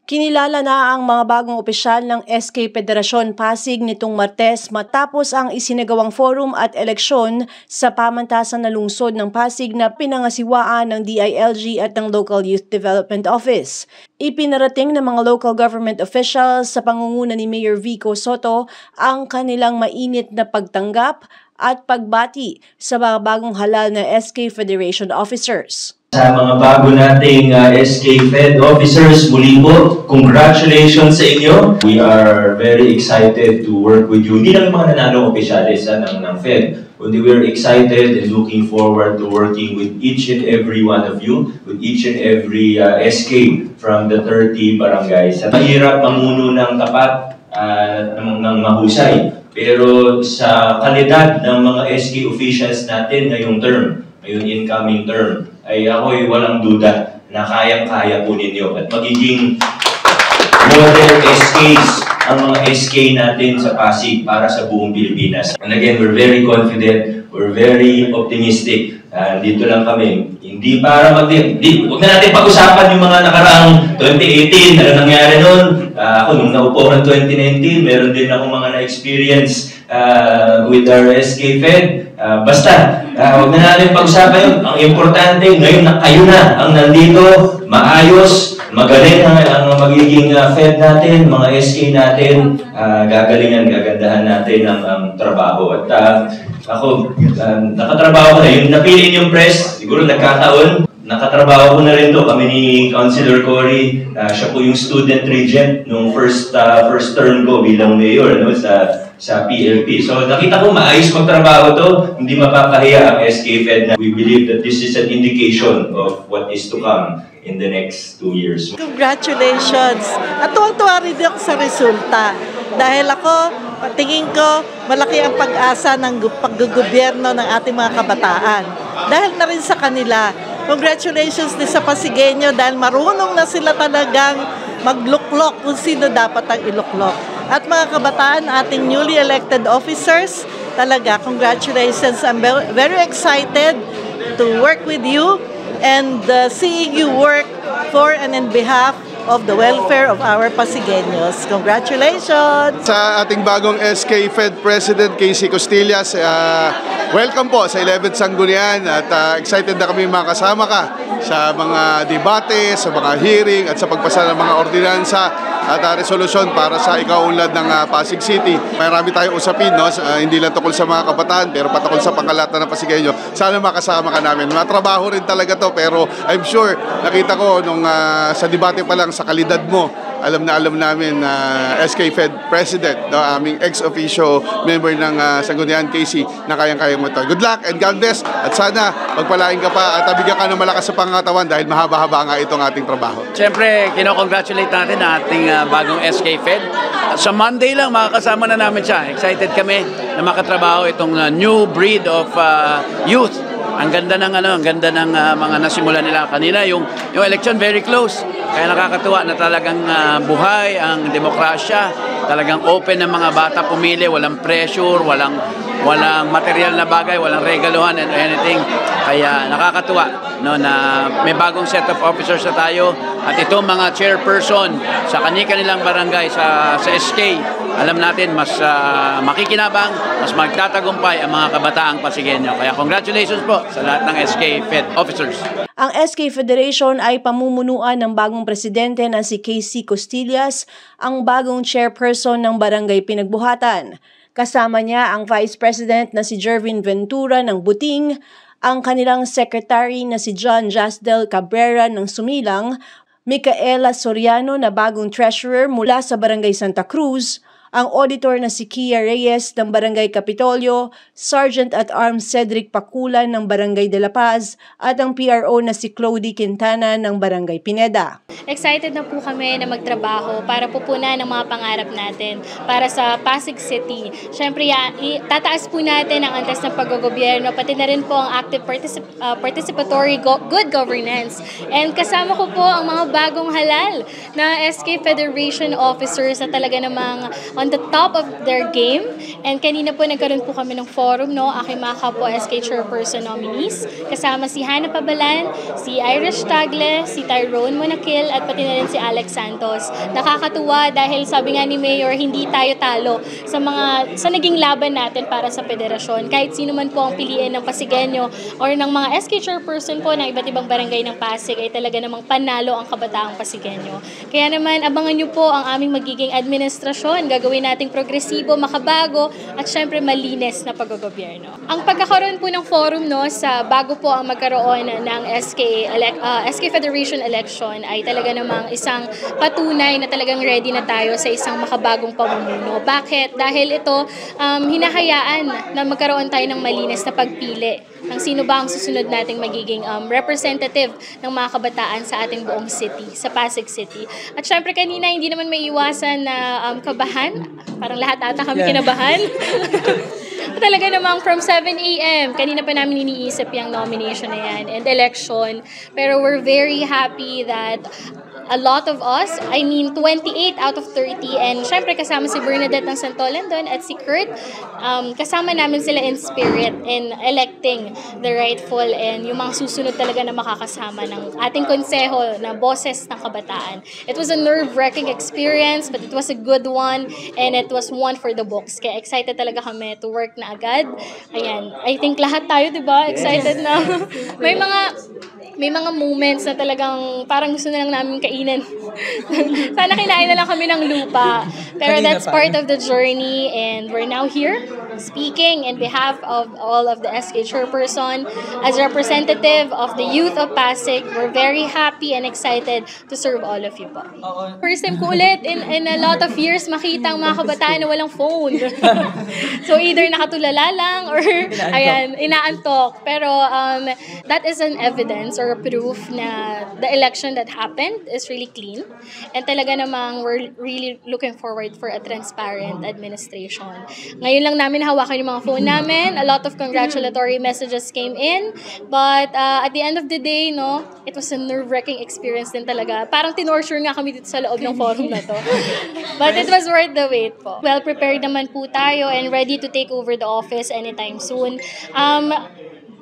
Kinilala na ang mga bagong opisyal ng SK Federasyon Pasig nitong Martes matapos ang isinagawang forum at eleksyon sa pamantasan na lungsod ng Pasig na pinangasiwaan ng DILG at ng Local Youth Development Office. Ipinarating ng mga local government officials sa pangunguna ni Mayor Vico Soto ang kanilang mainit na pagtanggap at pagbati sa mga bagong halal na SK Federation officers. Sa mga bago nating SK Fed officers, muli po, congratulations sa inyo. We are very excited to work with you. Hindi lang mga nanalong opisyalis ng Fed, kundi we are excited and looking forward to working with each and every one of you, with each and every SK from the 30 barangays. Mahirap mamuno ng tapat, ng mahusay, pero sa kalidad ng mga SK officials natin ngayong incoming term, ay ako'y walang duda na kayang-kaya po ninyo at magiging model SKs ang mga SK natin sa Pasig para sa buong Pilipinas. And again, we're very confident, we're very optimistic. Dito lang kami, hindi para huwag na natin pag-usapan yung mga nakaraang 2018, ano nangyari nun. Ako, nung naupo ng 2019, meron din ako mga na-experience with our SK Fed. Basta, huwag na natin pag-usapan yun. Ang importante, ngayon na kayo na ang nandito, maayos, magaling ang magiging Fed natin, mga SK natin, gagandahan natin ang trabaho. At ako, nakatrabaho ko na. Yung napili yung press, siguro nagkataon. Nakatrabaho ko na rin to. Kami ni Councilor Cory, siya po yung student regent nung first term ko bilang mayor sa PLP. So nakita ko maayos magtrabaho to. Hindi mapapahiya ang SK Fed na we believe that this is an indication of what is to come in the next 2 years. Congratulations! At tuwang-tuwa rin ako sa resulta. Dahil ako, tingin ko, malaki ang pag-asa ng paggugobyerno ng ating mga kabataan. Dahil na rin sa kanila. Congratulations din sa Pasigueño dahil marunong na sila talagang magluklok kung sino dapat ang iluklok. At mga kabataan, ating newly elected officers, talaga, congratulations. I'm very excited to work with you and seeing you work for and in behalf of the welfare of our Pasigueños. Congratulations! Sa ating bagong SK Fed President, Casey Costillas, welcome po sa 11th Sanggunian at excited na kami makasama ka sa mga debate, sa mga hearing at sa pagpasa ng mga ordinansa at resolusyon para sa ikaunlad ng Pasig City. Marami tayong usapin, no? Hindi lang tukol sa mga kabataan pero patukol sa pangkalahatan ng Pasigueño. Sana makasama ka namin. Matrabaho rin talaga to pero I'm sure nakita ko nung sa debate pa lang sa kalidad mo, alam namin SK Fed President, no, aming ex-officio member ng Sanggunian, Casey, na kayang-kayang mo ito. Good luck and God bless at sana magpalain ka pa at bigyan ka ng malakas sa pangatawan dahil mahaba-haba nga itong ating trabaho. Siyempre, kinocongratulate natin ang ating bagong SK Fed. Sa Monday lang, makakasama na namin siya. Excited kami na makatrabaho itong new breed of youth. Ang ganda ng mga nasimula nila kanina. Yung election very close. Kaya nakakatuwa na talagang buhay ang demokrasya. Talagang open ng mga bata pumili, walang pressure, walang material na bagay, walang regaluhan and anything. Kaya nakakatuwa no, na may bagong set of officers na tayo at itong mga chairperson sa kanilang barangay sa SK, alam natin mas makikinabang, mas magtatagumpay ang mga kabataang Pasigueño. Kaya congratulations po sa lahat ng SK Fed officers. Ang SK Federation ay pamumunuan ng bagong presidente na si Casey Costillas, ang bagong chairperson ng Barangay Pinagbuhatan. Kasama niya ang Vice President na si Jervin Ventura ng Buting, ang kanilang Secretary na si John Jasdel Cabrera ng Sumilang, Micaela Soriano na bagong Treasurer mula sa Barangay Santa Cruz, ang Auditor na si Kia Reyes ng Barangay Capitolio, Sergeant at Arms Cedric Paculan ng Barangay de la Paz, at ang PRO na si Clody Quintana ng Barangay Pineda. Excited na po kami na magtrabaho para pupunan ang mga pangarap natin para sa Pasig City. Siyempre, tataas po natin ang antas ng paggogobyerno, pati na rin po ang active participatory good governance. And kasama ko po ang mga bagong halal na SK Federation officers na talaga namang on the top of their game. And kanina po nagkaroon po kami ng forum, no, aking mga kapwa SK Chairperson nominees. Kasama si Hannah Pabalan, si Irish Tagle, si Tyrone Monakil, at pati na rin si Alex Santos. Nakakatuwa dahil sabi nga ni Mayor, hindi tayo talo sa naging laban natin para sa federasyon. Kahit sino man po ang piliin ng Pasigueño or ng mga SK Chairperson po ng iba't ibang barangay ng Pasig ay talaga namang panalo ang kabataang Pasigueño. Kaya naman, abangan nyo po ang aming magiging administrasyon. Gagawin nating progresibo, makabago, at syempre malinis na paggogobyerno. Ang pagkakaroon po ng forum, no, sa bago po ang magkaroon ng SK Federation election ay talaga namang isang patunay na talagang ready na tayo sa isang makabagong pamumuno. Bakit? Dahil ito, hinahayaan na magkaroon tayo ng malinis na pagpili ng sino ba ang susunod nating magiging representative ng mga kabataan sa ating buong city, sa Pasig City. At syempre kanina, hindi naman may iwasan na kabahan. Parang lahat ata kami kinabahan. Talaga namang from 7 a.m. Kanina pa namin iniisip yung nomination na yan and election. Pero we're very happy that a lot of us, 28 out of 30, and syempre kasama si Bernadette ng Santolan doon at si Kurt, kasama namin sila in spirit in electing the rightful and yung mga susunod talaga na makakasama ng ating konseho na boses ng kabataan. It was a nerve-wracking experience, but it was a good one and it was one for the books. Kaya excited talaga kami to work na agad. Ayan, I think lahat tayo, di ba? Excited na. May mga moments na talagang parang gusto na lang namin kainin. Sana kinain na lang kami ng lupa. Pero that's part of the journey and we're now here speaking in behalf of all of the SK Chairperson. As representative of the youth of Pasig, we're very happy and excited to serve all of you po. First time ko ulit in a lot of years makita ang mga kabataan na walang phone. So either nakatulala lang or ayan, inaantok. Pero that is an evidence or a proof na the election that happened is really clean. And talaga namang we're really looking forward for a transparent administration. Ngayon lang namin hawakan yung mga phone namin. A lot of congratulatory messages came in. But at the end of the day, no, it was a nerve-wracking experience din talaga. Parang tinorture nga kami dito sa loob ng forum na to. But it was worth the wait po. Well prepared naman po tayo and ready to take over the office anytime soon.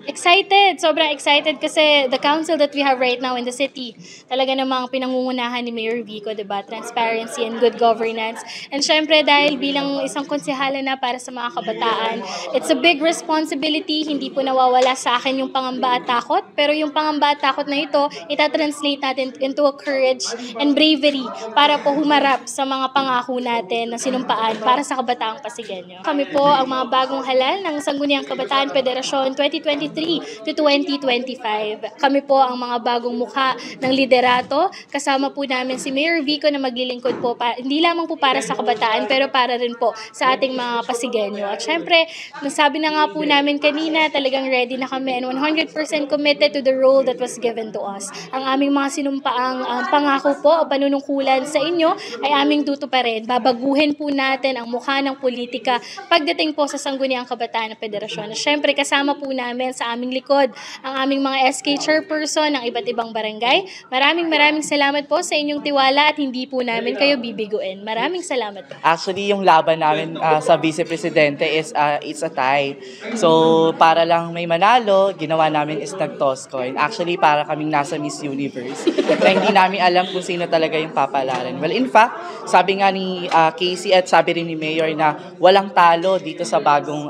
Excited! Sobrang excited kasi the council that we have right now in the city, talaga namang pinangungunahan ni Mayor Vico, diba? Transparency and good governance. And syempre, dahil bilang isang konsehala na para sa mga kabataan, it's a big responsibility. Hindi po nawawala sa akin yung pangamba at takot, pero yung pangamba at takot na ito, itatranslate natin into a courage and bravery para po humarap sa mga pangako natin na sinumpaan para sa kabataang Pasigueño. Kami po ang mga bagong halal ng Sangguniang Kabataan Federasyon 2023 to 2025. Kami po ang mga bagong mukha ng liderato. Kasama po namin si Mayor Vico na maglilingkod po, hindi lamang po para sa kabataan, pero para rin po sa ating mga Pasigueño. At syempre, nasabi na nga po namin kanina, talagang ready na kami and 100% committed to the role that was given to us. Ang aming mga sinumpaang pangako po o panunungkulan sa inyo ay aming tutuparin. Babaguhin po natin ang mukha ng politika pagdating po sa Sangguniang Kabataan ng Federasyon. At syempre, kasama po namin sa aming likod ang aming mga SK Chairperson ng iba't ibang barangay. Maraming salamat po sa inyong tiwala at hindi po namin kayo bibiguin. Maraming salamat po. Actually, yung laban namin sa Vice Presidente is it's a tie. So, para lang may manalo, ginawa namin is nag-toss coin. Actually, para kaming nasa Miss Universe. Na hindi namin alam kung sino talaga yung papalaran. Well, in fact, sabi nga ni Casey at sabi rin ni Mayor na walang talo dito sa bagong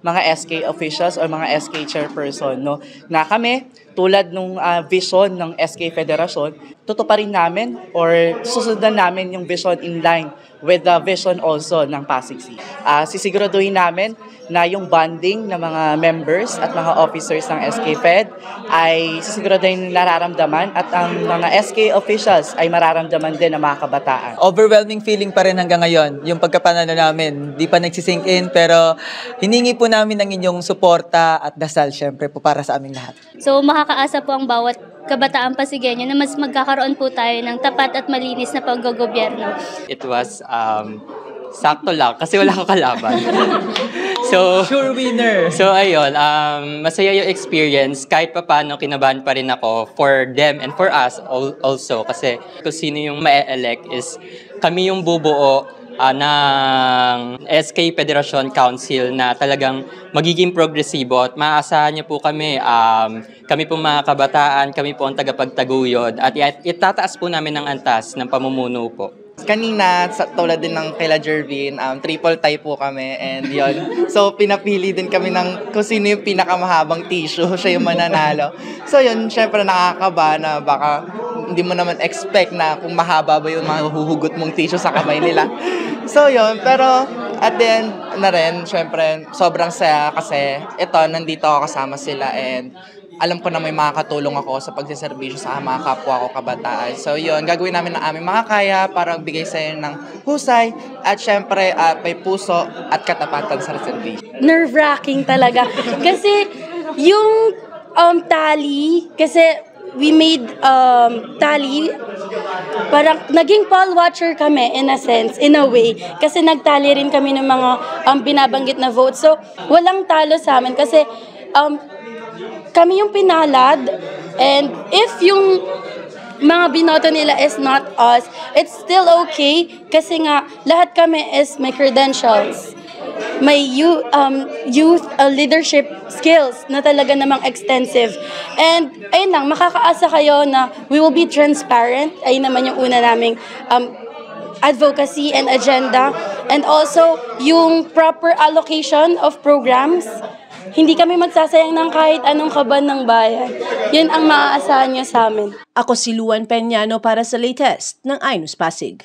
mga SK officials or mga SK Chairperson, no? Na kami, tulad nung vision ng SK Federasyon, tutuparin namin or susundan namin yung vision in line with the vision also ng Pasig City. Sisiguraduhin namin na yung bonding ng mga members at mga officers ng SK Fed ay sisiguraduhin nararamdaman at ang mga SK officials ay mararamdaman din ng mga kabataan. Overwhelming feeling pa rin hanggang ngayon yung pagkapanalo namin. Di pa nagsisink in pero hiningi po namin ang inyong suporta at dasal syempre po para sa aming lahat. So makakaasa po ang bawat kabataang Pasigueño na mas magkakaroon po tayo ng tapat at malinis na paggogobyerno. It was sakto lang kasi wala akong kalaban. So, sure winner. So ayun, masaya yung experience. Kahit pa paano kinabahan pa rin ako for them and for us also. Kasi kung sino yung ma-elect is kami yung bubuo ng SK Federation Council na talagang magiging progresibo at maaasahan niyo po kami, kami po mga kabataan, kami po ang tagapagtaguyod at itataas po namin ang antas ng pamumuno po. Kanina, tulad din ng kila Jervin, triple tie po kami and yon. So, pinapili din kami ng kung sino yung pinakamahabang tissue, siya yung mananalo. So, yun, syempre nakakaba na baka hindi mo naman expect na kung mahaba ba yung mahuhugot mong tissue sa kamay nila. So, yun, pero at the end na rin, syempre, sobrang saya kasi ito, nandito ako kasama sila and alam ko na may makakatulong ako sa pagsiservisyo sa mga kapwa ko kabataan. So yun, gagawin namin ang aming makakaya para bigay sa inyo ng husay at syempre may puso at katapatan sa serbisyo. Nerve-wracking talaga. Kasi yung tally, kasi we made tally, parang naging poll watcher kami in a sense, in a way. Kasi nagtally rin kami ng mga binabanggit na votes. So walang talo sa amin kasi kami yung pinalad, and if yung mga binoto nila is not us, it's still okay kasi nga lahat kami is may credentials, may youth leadership skills na talaga namang extensive. And ayun lang, makakaasa kayo na we will be transparent. Ayun naman yung una naming advocacy and agenda, and also yung proper allocation of programs. Hindi kami magsasayang ng kahit anong kaban ng bayan. Yun ang maaasahan nyo sa amin. Ako si Luan Peñano para sa latest ng iNews Pasig.